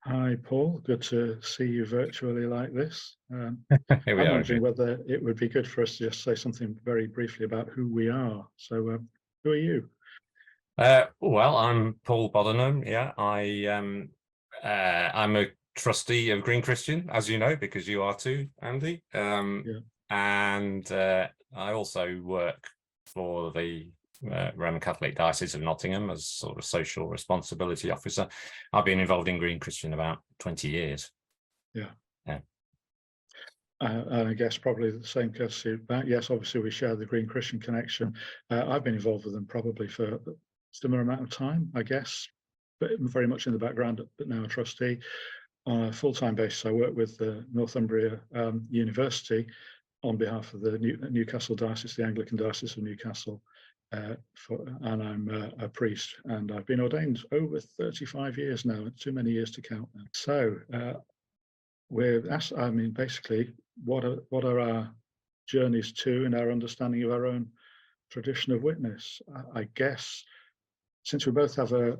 Hi, Paul. Good to see you virtually like this. Here we I'm are wondering again. whether it would be good for us to just say something very briefly about who we are. So, who are you? Well, I'm Paul Bodenham. Yeah, I'm a trustee of Green Christian, as you know, because you are too, Andy. Yeah. And I also work for the Roman Catholic Diocese of Nottingham as sort of social responsibility officer. I've been involved in Green Christian about 20 years. Yeah. Yeah. And I guess probably the same courtesy back. Yes, obviously we share the Green Christian connection. I've been involved with them probably for a similar amount of time, I guess, but very much in the background, but now a trustee. On a full-time basis, I work with the Northumbria University on behalf of the Newcastle Diocese, the Anglican Diocese of Newcastle, and I'm a priest, and I've been ordained over 35 years now. Too many years to count now. So basically, what are our journeys to and our understanding of our own tradition of witness? I guess since we both have a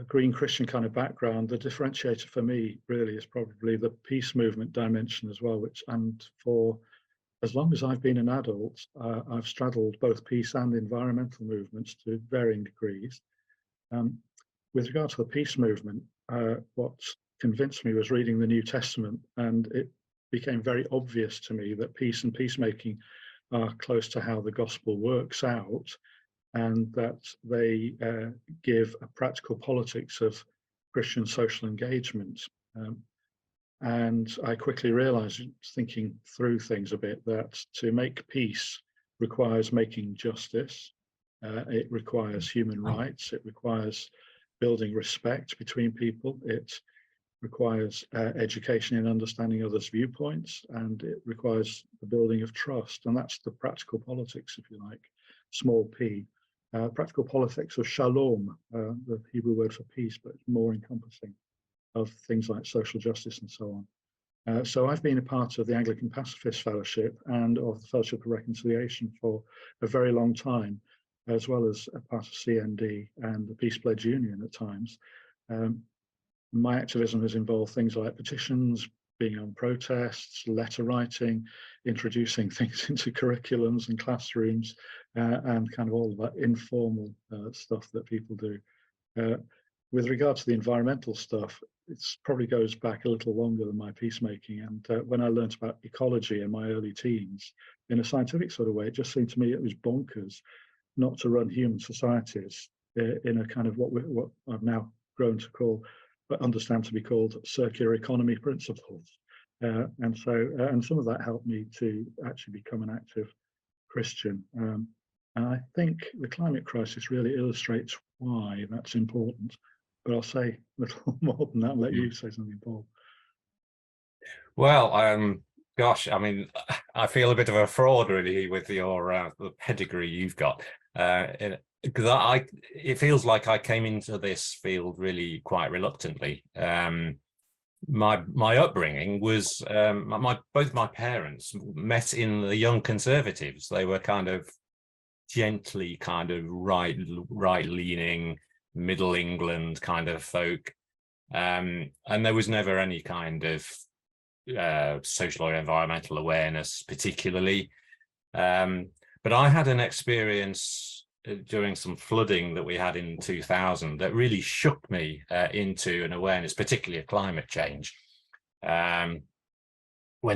Green Christian kind of background, the differentiator for me really is probably the peace movement dimension as well, and for as long as I've been an adult, I've straddled both peace and environmental movements to varying degrees. With regard to the peace movement, what convinced me was reading the New Testament, and it became very obvious to me that peace and peacemaking are close to how the gospel works out, and that they give a practical politics of Christian social engagement. And I quickly realized, thinking through things a bit, that to make peace requires making justice. It requires human rights. It requires building respect between people. It requires education in understanding others' viewpoints, and it requires the building of trust. And that's the practical politics, if you like, small p. Practical politics of shalom, the Hebrew word for peace, but more encompassing of things like social justice and so on. So I've been a part of the Anglican Pacifist Fellowship and of the Fellowship of Reconciliation for a very long time, as well as a part of CND and the Peace Pledge Union at times. My activism has involved things like petitions, being on protests, letter writing, introducing things into curriculums and classrooms, and kind of all of that informal stuff that people do. With regard to the environmental stuff, it probably goes back a little longer than my peacemaking. And when I learned about ecology in my early teens, in a scientific sort of way, it just seemed to me it was bonkers not to run human societies in a kind of what I've now grown to call, but understand to be called, circular economy principles. And some of that helped me to actually become an active Christian. And I think the climate crisis really illustrates why that's important. But I'll say a little more than that and let you say something, Paul. Well, gosh, I mean, I feel a bit of a fraud really with your the pedigree you've got, because it feels like I came into this field really quite reluctantly. My upbringing was both my parents met in the Young Conservatives. They were kind of gently kind of right leaning Middle England kind of folk, and there was never any kind of social or environmental awareness particularly, but I had an experience during some flooding that we had in 2000 that really shook me into an awareness, particularly of climate change, when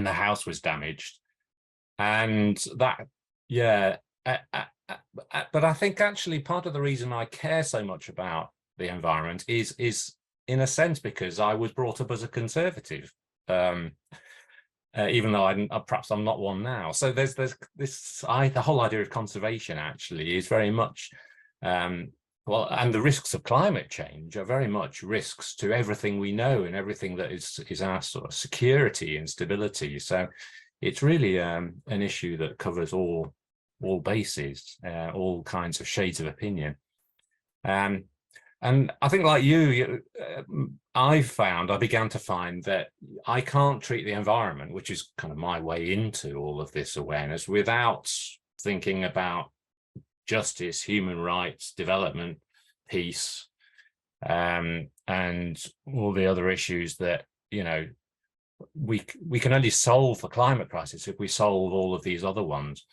the house was damaged. And that, yeah, but I think actually part of the reason I care so much about the environment is in a sense because I was brought up as a conservative, even though perhaps I'm not one now. So there's this the whole idea of conservation actually is very much well, and the risks of climate change are very much risks to everything we know and everything that is our sort of security and stability. So it's really an issue that covers all bases, all kinds of shades of opinion. And I think like I began to find that I can't treat the environment, which is kind of my way into all of this awareness, without thinking about justice, human rights, development, peace, and all the other issues that, you know, we can only solve the climate crisis if we solve all of these other ones.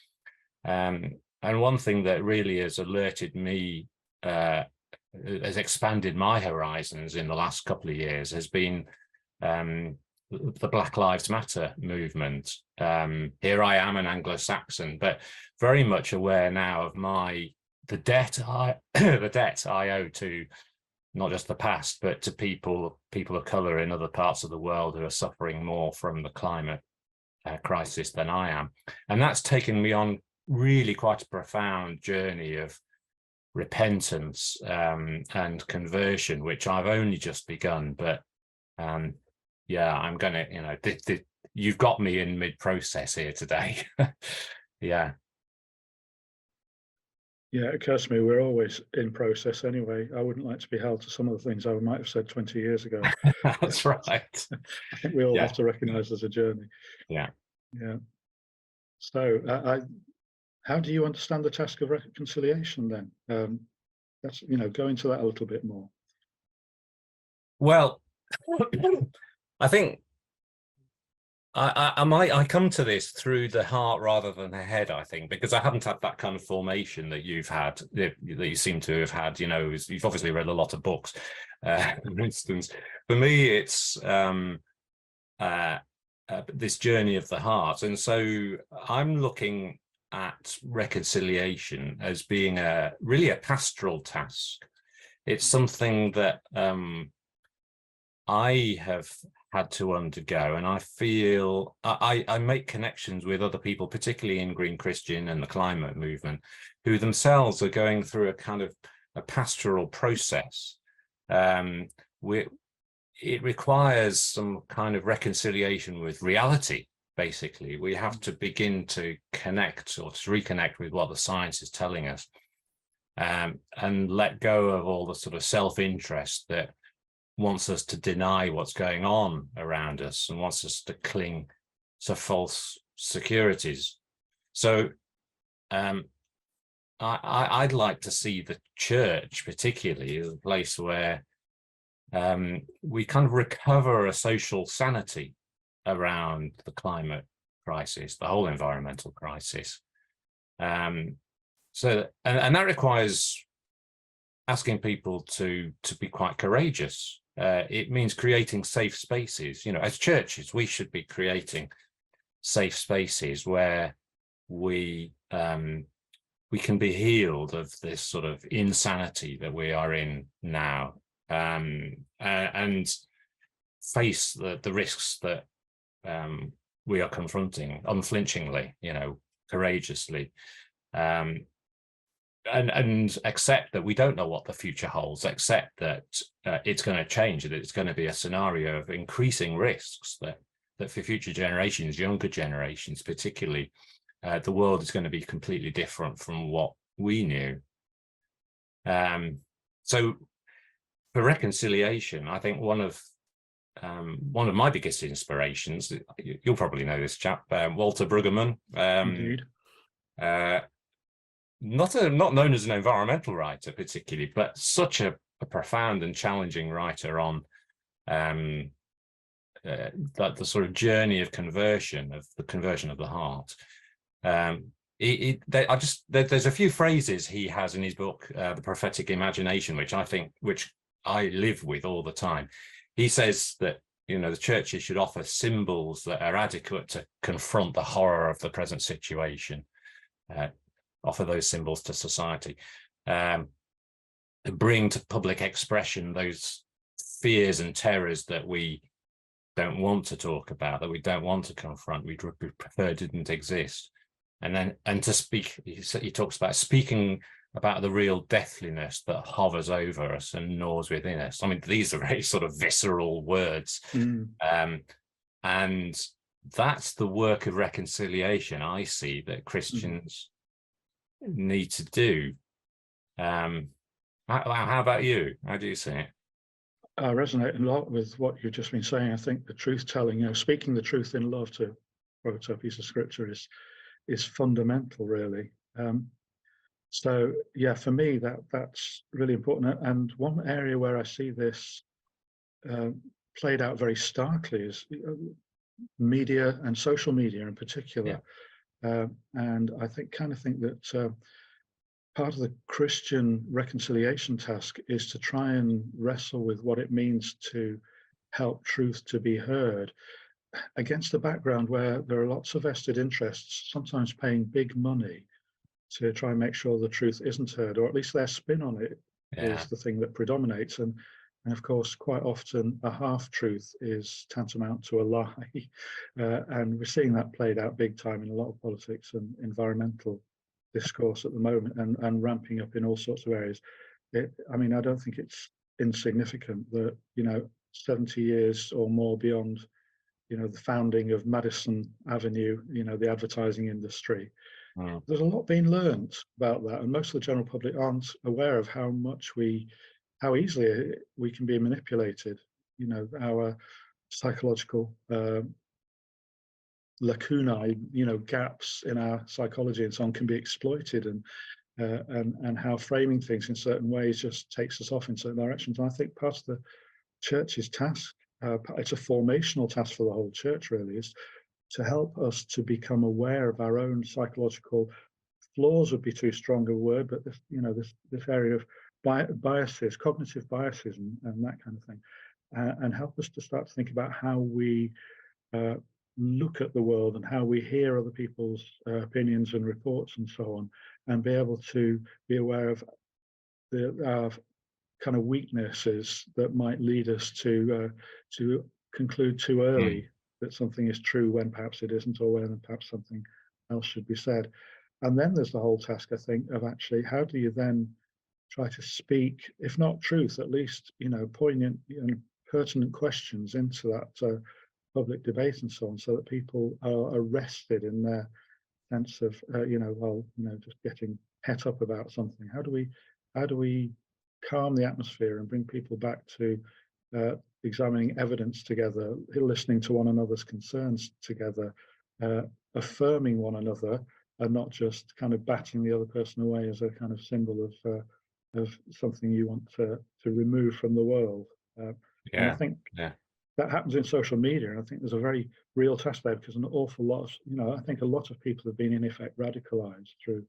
And one thing that really has alerted me, has expanded my horizons in the last couple of years, has been the Black Lives Matter movement. Here I am, an Anglo-Saxon, but very much aware now of the debt I owe to not just the past, but to people of color in other parts of the world who are suffering more from the climate crisis than I am. And that's taken me on really quite a profound journey of repentance and conversion, which I've only just begun. But yeah, I'm gonna, you know, you've got me in mid-process here today. Yeah. Yeah, it occurs to me we're always in process anyway. I wouldn't like to be held to some of the things I might have said 20 years ago. That's right. I think we all have to recognize there's a journey. Yeah. Yeah. So how do you understand the task of reconciliation then? That's, you know, go into that a little bit more. Well, I think I come to this through the heart rather than the head, I think, because I haven't had that kind of formation that you've had, that you seem to have had. You know, you've obviously read a lot of books. For instance, for me, it's this journey of the heart. And so I'm looking at reconciliation as being really a pastoral task. It's something that I have had to undergo, and I feel I make connections with other people, particularly in Green Christian and the climate movement, who themselves are going through a kind of a pastoral process. It requires some kind of reconciliation with reality. Basically, we have to begin to connect or to reconnect with what the science is telling us, and let go of all the sort of self-interest that wants us to deny what's going on around us and wants us to cling to false securities. So I'd like to see the church particularly as a place where we kind of recover a social sanity around the climate crisis, the whole environmental crisis. So that requires asking people to be quite courageous. It means creating safe spaces. You know, as churches, we should be creating safe spaces where we can be healed of this sort of insanity that we are in now, and face the risks that we are confronting unflinchingly, you know, courageously. And accept that we don't know what the future holds, accept that it's going to change, that it's going to be a scenario of increasing risks, that for future generations, younger generations particularly, the world is going to be completely different from what we knew. So for reconciliation, I think one of my biggest inspirations, you'll probably know this chap, Walter Brueggemann. Indeed. Not known as an environmental writer particularly, but such a profound and challenging writer on the sort of journey of conversion, of the conversion of the heart. There's a few phrases he has in his book, The Prophetic Imagination, which I live with all the time. He says that, you know, the churches should offer symbols that are adequate to confront the horror of the present situation. Offer those symbols to society, bring to public expression those fears and terrors that we don't want to talk about, that we don't want to confront, we prefer didn't exist. And to speak, he talks about speaking about the real deathliness that hovers over us and gnaws within us. I mean, these are very sort of visceral words. And that's the work of reconciliation I see that Christians need to do. How about you? How do you see it? I resonate a lot with what you've just been saying. I think the truth telling, you know, speaking the truth in love, to quote a piece of scripture, is fundamental, really. So yeah, for me that's really important. And one area where I see this played out very starkly is media and social media in particular. And I kind of think that part of the Christian reconciliation task is to try and wrestle with what it means to help truth to be heard against the background where there are lots of vested interests, sometimes paying big money to try and make sure the truth isn't heard, or at least their spin on it is the thing that predominates. And of course, quite often a half-truth is tantamount to a lie. And we're seeing that played out big time in a lot of politics and environmental discourse at the moment, and ramping up in all sorts of areas. I mean, I don't think it's insignificant that, 70 years or more beyond, the founding of Madison Avenue, the advertising industry, there's a lot being learned about that, and most of the general public aren't aware of how easily we can be manipulated. Our psychological lacunae, gaps in our psychology and so on, can be exploited, and how framing things in certain ways just takes us off in certain directions. And I think part of the church's task, it's a formational task for the whole church, really, is to help us to become aware of our own psychological flaws, would be too strong a word, but this area of biases, cognitive biases, and that kind of thing, and help us to start to think about how we look at the world and how we hear other people's opinions and reports and so on, and be able to be aware of our kind of weaknesses that might lead us to conclude too early that something is true when perhaps it isn't, or when perhaps something else should be said. And then there's the whole task, I think, of actually how do you then try to speak, if not truth, at least poignant and pertinent questions into that public debate and so on, so that people are arrested in their sense of just getting het up about something. How do we calm the atmosphere and bring people back to examining evidence together, listening to one another's concerns together, affirming one another, and not just kind of batting the other person away as a kind of symbol of something you want to remove from the world. And I think that happens in social media, and I think there's a very real task there, because an awful lot of, I think a lot of people have been in effect radicalized through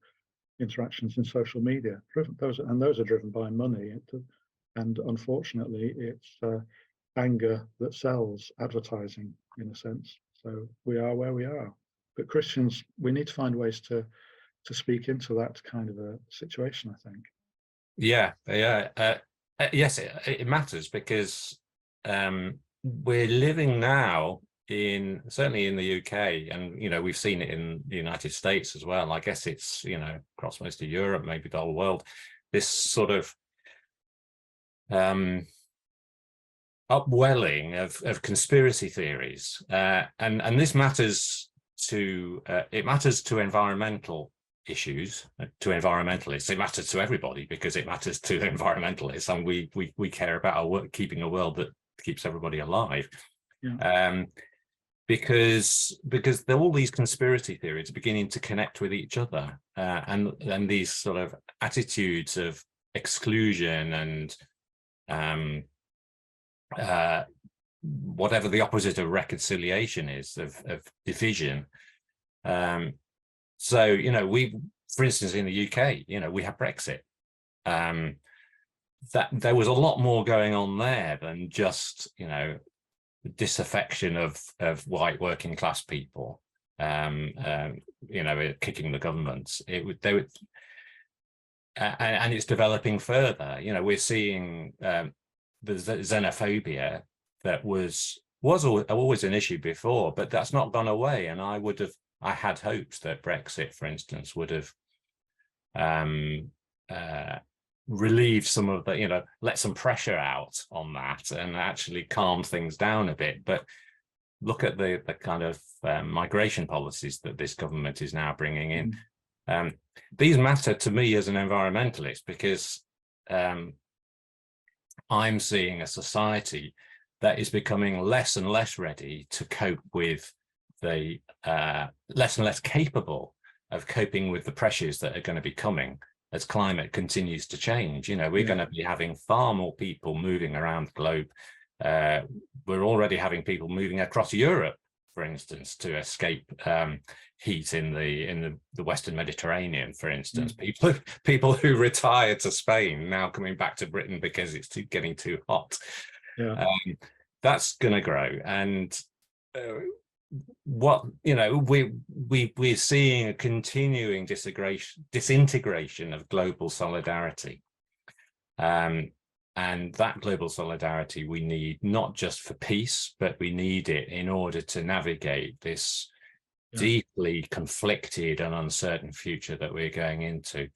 interactions in social media. Those are driven by money, and unfortunately, it's anger that sells, advertising in a sense. So we are where we are. But Christians, we need to find ways to speak into that kind of a situation, I think. Yes, it matters, because we're living now certainly in the UK, and we've seen it in the United States as well. I guess it's across most of Europe, maybe the whole world, this sort of upwelling of conspiracy theories, and this matters to environmental issues, to environmentalists. It matters to everybody, because it matters to environmentalists, and we care about keeping a world that keeps everybody alive. Because there are all these conspiracy theories beginning to connect with each other, and these sort of attitudes of exclusion and whatever the opposite of reconciliation is, of division. So we, for instance, in the UK, we have Brexit. That there was a lot more going on there than just disaffection of white working class people, kicking the governments. And it's developing further. We're seeing the xenophobia that was always an issue before, but that's not gone away. And I had hoped that Brexit, for instance, would have relieve some of the, let some pressure out on that and actually calm things down a bit. But look at the kind of migration policies that this government is now bringing in. These matter to me as an environmentalist, because I'm seeing a society that is becoming less and less ready to cope with less and less capable of coping with the pressures that are going to be coming as climate continues to change. We're going to be having far more people moving around the globe. We're already having people moving across Europe, for instance, to escape heat in the Western Mediterranean, for instance. People who retired to Spain now coming back to Britain because it's getting too hot. That's going to grow, and we're seeing a continuing disintegration of global solidarity. And that global solidarity we need not just for peace, but we need it in order to navigate this deeply conflicted and uncertain future that we're going into.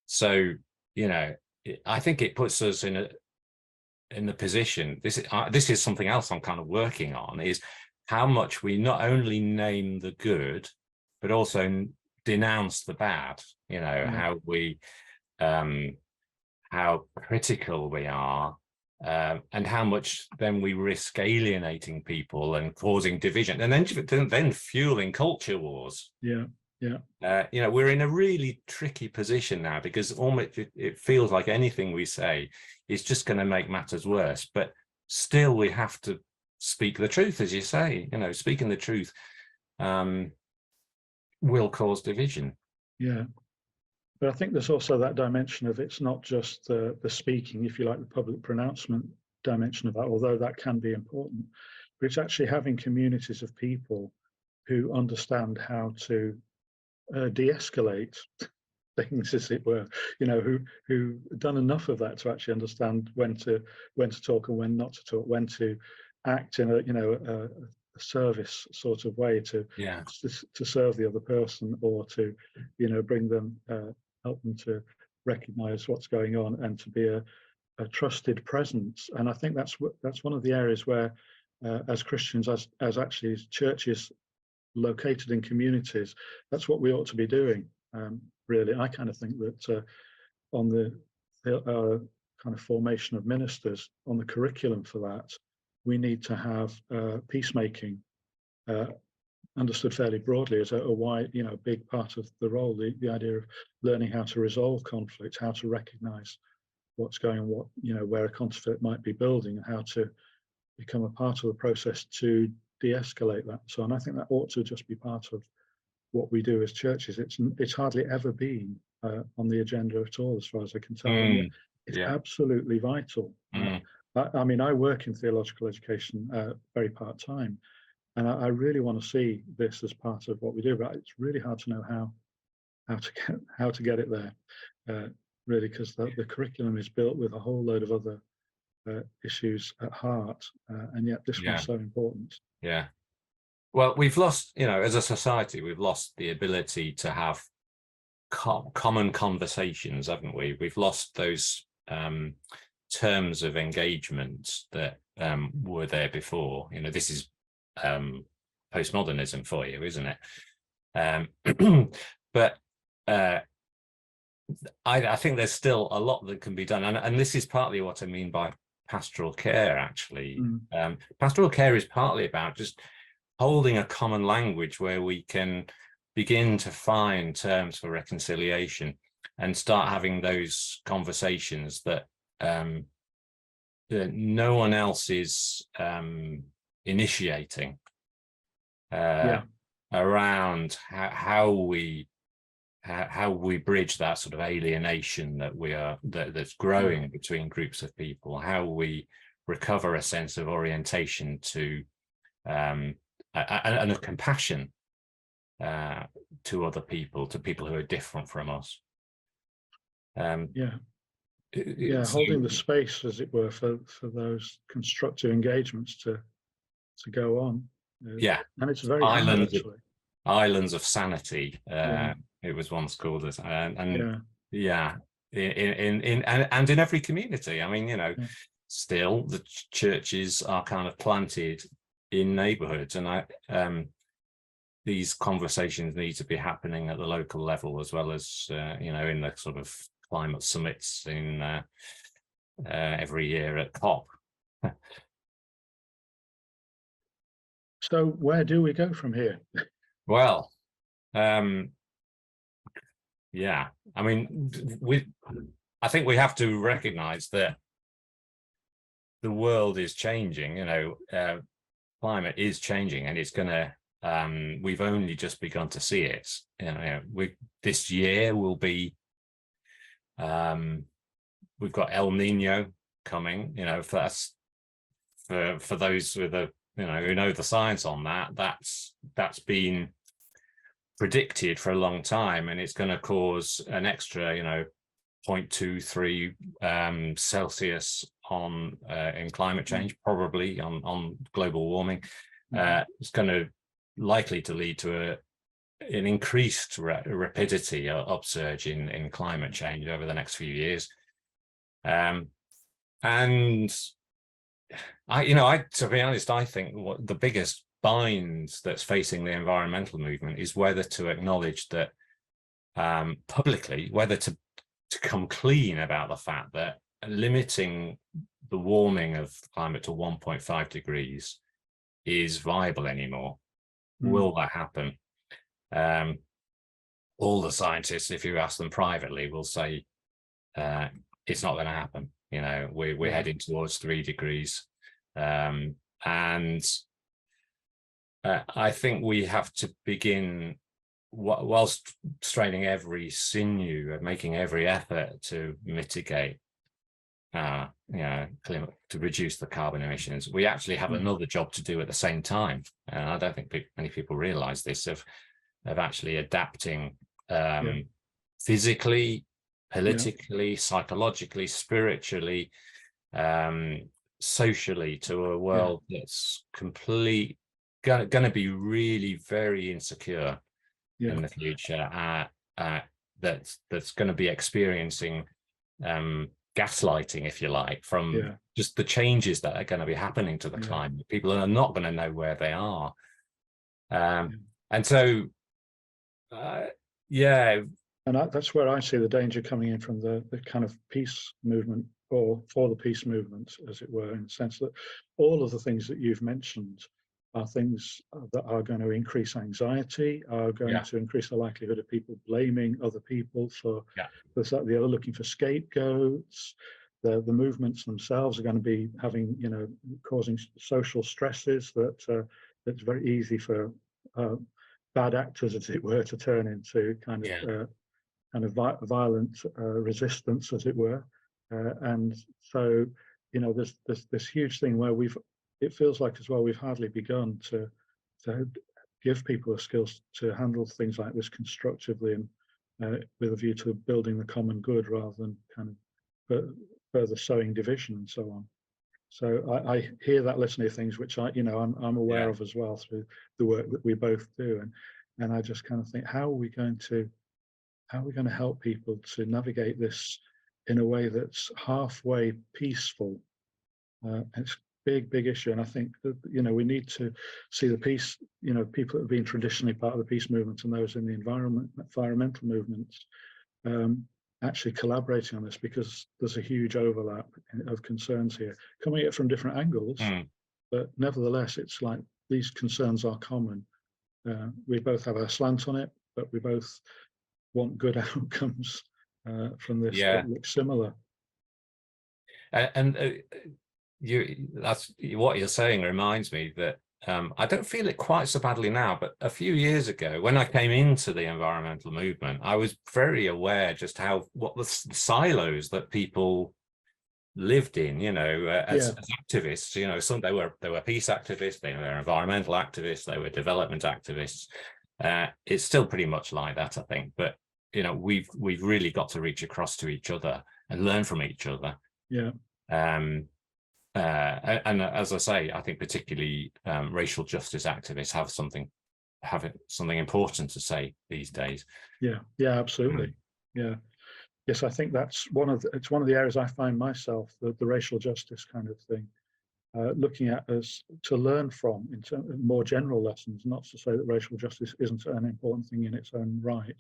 So, I think it puts us in the position, this is something else I'm kind of working on, is how much we not only name the good, but also denounce the bad, how we how critical we are, and how much then we risk alienating people and causing division, and then fueling culture wars. We're in a really tricky position now, because almost it feels like anything we say is just going to make matters worse, but still we have to speak the truth, as you say. Speaking the truth will cause division. But I think there's also that dimension of, it's not just the speaking, if you like, the public pronouncement dimension of that, although that can be important, but it's actually having communities of people who understand how to de-escalate things, as it were, who done enough of that to actually understand when to talk and when not to talk, when to act in a service sort of way to serve the other person, or to bring them, help them to recognize what's going on, and to be a trusted presence. And I think that's one of the areas where, as Christians, as actually churches located in communities, that's what we ought to be doing. Really, I kind of think that on the kind of formation of ministers, on the curriculum for that, we need to have peacemaking understood fairly broadly as a wide, big part of the role. The idea of learning how to resolve conflict, how to recognise what's going on, where a conflict might be building, and how to become a part of the process to de-escalate that. So, and I think that ought to just be part of what we do as churches. It's hardly ever been on the agenda at all, as far as I can tell. And yet it's absolutely vital. I mean, I work in theological education very part-time, and I really want to see this as part of what we do, but it's really hard to know how to get it there, really, because the curriculum is built with a whole load of other issues at heart, and yet this one's so important. Well, we've lost, as a society, we've lost the ability to have common conversations, haven't we? We've lost those terms of engagement that were there before. This is postmodernism for you, isn't it? But I think there's still a lot that can be done, and this is partly what I mean by pastoral care, actually. Pastoral care is partly about just holding a common language where we can begin to find terms for reconciliation and start having those conversations that no one else is initiating around how we bridge that sort of alienation that's growing between groups of people, how we recover a sense of orientation to and of compassion to other people, to people who are different from us. Holding the space, as it were, for those constructive engagements to go on. And it's very hard, actually. Islands of sanity, it was once called it, and in every community. I mean, still the churches are kind of planted in neighborhoods, and these conversations need to be happening at the local level, as well as in the sort of climate summits in every year at COP. So where do we go from here? Well, Yeah, I mean, I think we have to recognize that the world is changing. Climate is changing, and it's gonna. We've only just begun to see it. This year will be. We've got El Nino coming. For those with who know the science on that, that's been predicted for a long time, and it's going to cause an extra 0.23 Celsius in climate change, probably on global warming. It's going to likely to lead to an increased rapidity upsurge in climate change over the next few years. And to be honest, I think what the biggest bind that's facing the environmental movement is whether to acknowledge that publicly, whether to come clean about the fact that limiting the warming of climate to 1.5 degrees is viable anymore. Will that happen? All the scientists, if you ask them privately, will say it's not going to happen. We're heading towards 3 degrees. And I think we have to begin, whilst straining every sinew and making every effort to mitigate, to reduce the carbon emissions, we actually have another job to do at the same time. And I don't think many people realize this, of actually adapting physically, politically, psychologically, spiritually, socially to a world that's going to be really very insecure in the future, that's going to be experiencing gaslighting, if you like, from just the changes that are going to be happening to the climate. People are not going to know where they are, and so and that's where I see the danger coming in from the kind of peace movement, or for the peace movement, as it were, in the sense that all of the things that you've mentioned are things that are going to increase anxiety, are going to increase the likelihood of people blaming other people for this, that, the other, looking for scapegoats. The movements themselves are going to be having, causing social stresses that it's very easy for bad actors, as it were, to turn into kind of violent resistance, as it were. And so, there's this huge thing where it feels like as well, we've hardly begun to give people the skills to handle things like this constructively and with a view to building the common good, rather than kind of further sowing division and so on. So I hear that listening to things which I'm aware of as well through the work that we both do, and I just kind of think, how are we going to help people to navigate this in a way that's halfway peaceful? It's a big issue, and I think that we need to see the peace, people that have been traditionally part of the peace movement and those in the environmental movements actually collaborating on this, because there's a huge overlap of concerns here, coming at it from different angles, but nevertheless it's like these concerns are common. We both have a slant on it, but we both want good outcomes from this that look similar. And that's what you're saying reminds me that I don't feel it quite so badly now, but a few years ago, when I came into the environmental movement, I was very aware just what the silos that people lived in, as activists. Some they were peace activists, they were environmental activists, they were development activists. It's still pretty much like that, I think, but we've really got to reach across to each other and learn from each other. And as I say, I think particularly racial justice activists have something important to say these days. Absolutely. Yes, I think that's one of the areas I find myself, the racial justice kind of thing, looking at as to learn from in terms of more general lessons. Not to say that racial justice isn't an important thing in its own right,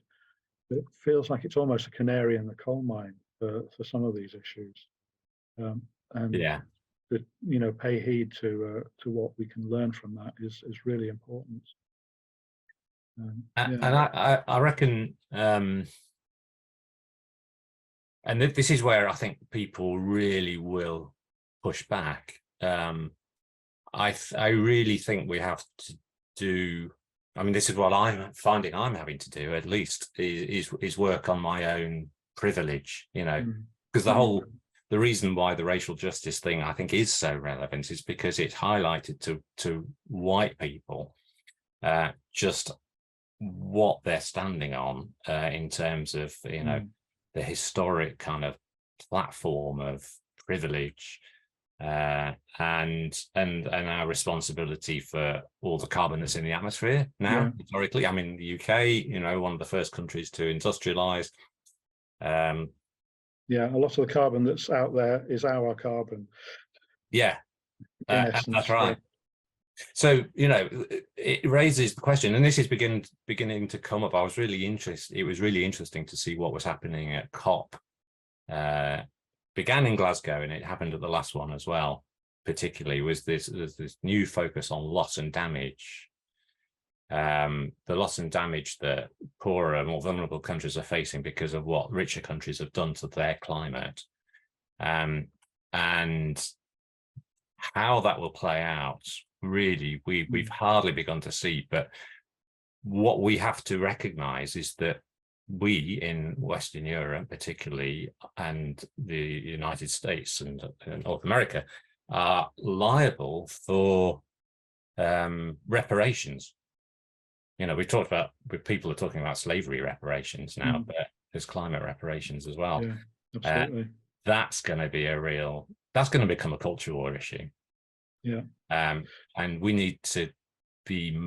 but it feels like it's almost a canary in the coal mine for some of these issues. To pay heed to what we can learn from that is really important. And I reckon and this is where I think people really will push back. I really think we have to do. I mean, this is what I'm finding I'm having to do, at least, is work on my own privilege. You know, because the reason why the racial justice thing I think is so relevant is because it's highlighted to white people just what they're standing on in terms of, you know, the historic kind of platform of privilege and our responsibility for all the carbon that's in the atmosphere now. Historically, I mean, the UK, you know, one of the first countries to industrialize. A lot of the carbon that's out there is our carbon. Essence, that's right. So, you know, it raises the question, and this is beginning to come up. It was really interesting to see what was happening at COP. Began in Glasgow, and it happened at the last one as well. Particularly was this new focus on loss and damage. The loss and damage that poorer, more vulnerable countries are facing because of what richer countries have done to their climate, and how that will play out. Really, we've hardly begun to see, but what we have to recognize is that we in Western Europe, particularly, and the United States and North America, are liable for reparations. You know, we talked about, people are talking about slavery reparations now, but there's climate reparations as well. Absolutely. That's going to be that's going to become a culture war issue. And we need to be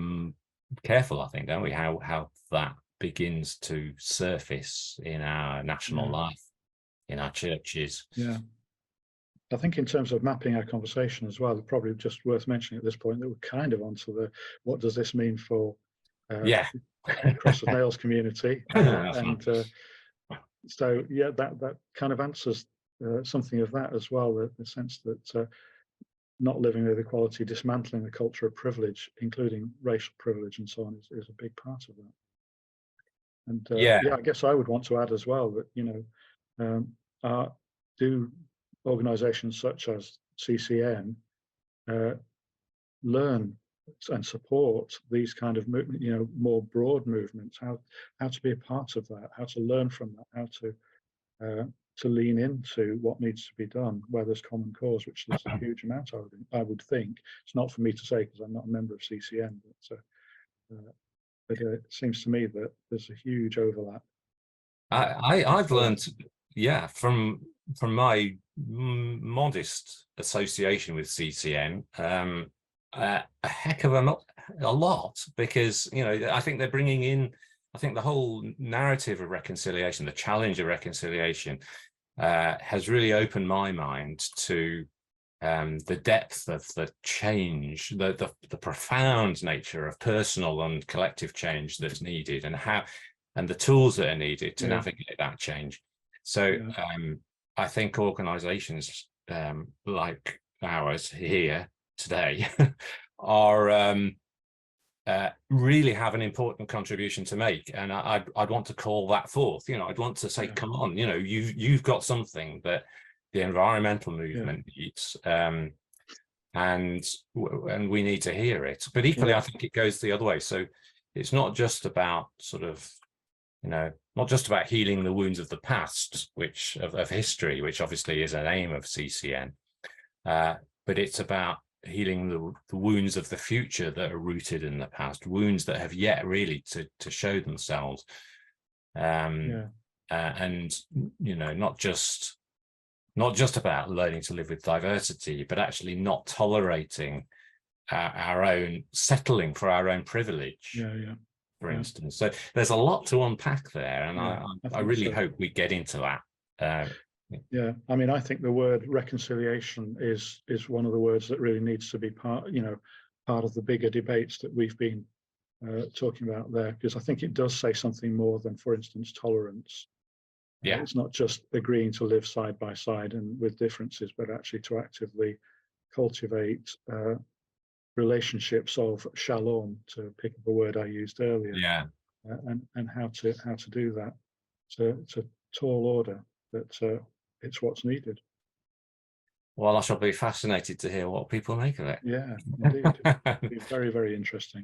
careful, I think, don't we, how that begins to surface in our national life, in our churches. I think in terms of mapping our conversation as well, it's probably just worth mentioning at this point that we're kind of onto the what does this mean for Cross of Nails community, and so that kind of answers something of that as well, the sense that not living with equality, dismantling the culture of privilege, including racial privilege and so on, is a big part of that. And I guess I would want to add as well that, you know, do organisations such as CCN learn and support these kind of movement, you know, more broad movements, how to be a part of that, how to learn from that, how to lean into what needs to be done where there's common cause, which there's a huge amount of. I would think. It's not for me to say because I'm not a member of CCN, but it seems to me that there's a huge overlap. I've learned, from my modest association with CCN, a heck of a lot, because, you know, I think they're bringing in, I think the whole narrative of reconciliation, the challenge of reconciliation, has really opened my mind to the depth of the change, the profound nature of personal and collective change that's needed, and the tools that are needed to navigate that change. So I think organizations like ours here today are really have an important contribution to make, and I'd want to call that forth. You know, I'd want to say, come on, you know, you've got something that the environmental movement needs, and we need to hear it. But equally, I think it goes the other way. So it's not just about sort of, you know, not just about healing the wounds of the past, which of history, which obviously is an aim of CCN, but it's about healing the wounds of the future that are rooted in the past, wounds that have yet really to show themselves, and you know, not just about learning to live with diversity, but actually not tolerating our own settling for our own privilege. For instance. So there's a lot to unpack there, and I really hope we get into that. I mean, I think the word reconciliation is one of the words that really needs to be part of the bigger debates that we've been talking about there, because I think it does say something more than, for instance, tolerance. It's not just agreeing to live side by side and with differences, but actually to actively cultivate relationships of shalom, to pick up a word I used earlier, and how to do that to tall order. that it's what's needed. Well, I shall be fascinated to hear what people make of it. Yeah, indeed. It'd be very, very interesting.